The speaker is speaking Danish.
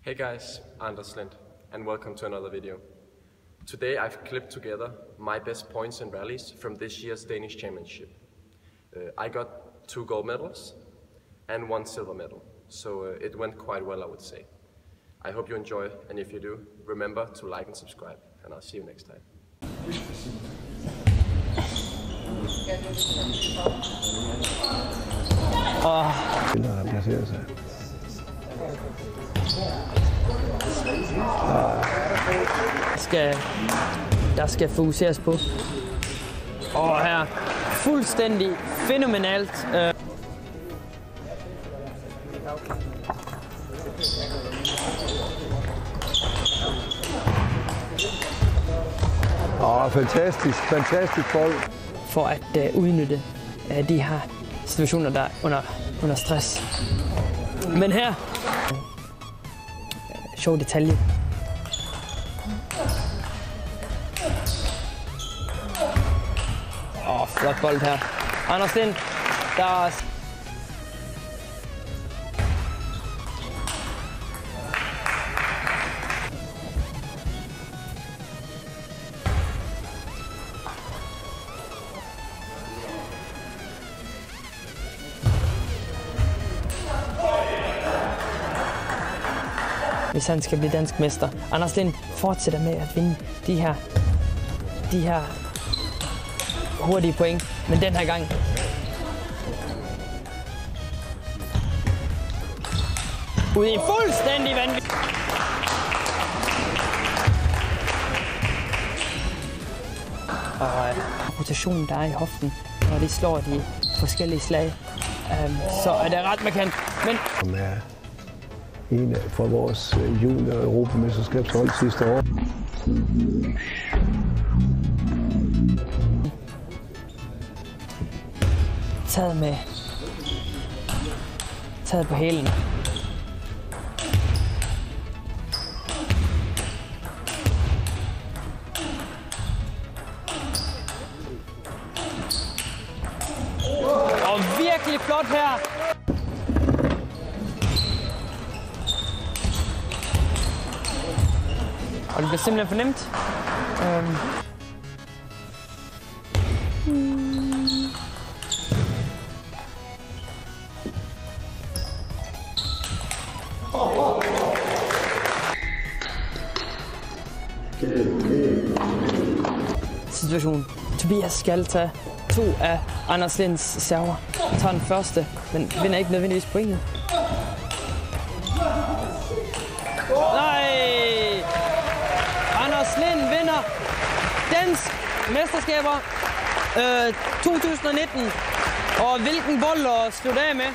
Hey guys, Anders Lind, and welcome to another video. Today I've clipped together my best points in rallies from this year's Danish Championship. I got 2 gold medals and 1 silver medal, so it went quite well, I would say. I hope you enjoy, and if you do, remember to like and subscribe, and I'll see you next time. Der skal fokuseres på. Og her fuldstændig fænomenalt. Fantastisk bold. For at udnytte de her situationer, der er under stress. Men her, sjov detalje. Flot bold her. Anders Lind, der hvis han skal blive dansk mester. Anders Lind fortsætter med at vinde de her hurtige point, men den her gang ude i fuldstændig vanvid. Og rotationen, der er i hoften, når de slår de forskellige slag, så er det ret markant. Men som er en fra vores junior- og europamesterskabshold sidste år. Taget på hælen. Og virkelig flot her. Og det bliver simpelthen for nemt. Situation. Tobias skal tage 2 af Anders Linds server. Han tager den første, men vinder ikke nødvendigvis pointet. Nej! Anders Lind vinder dansk mesterskaber 2019. Og hvilken bold at slutte af med.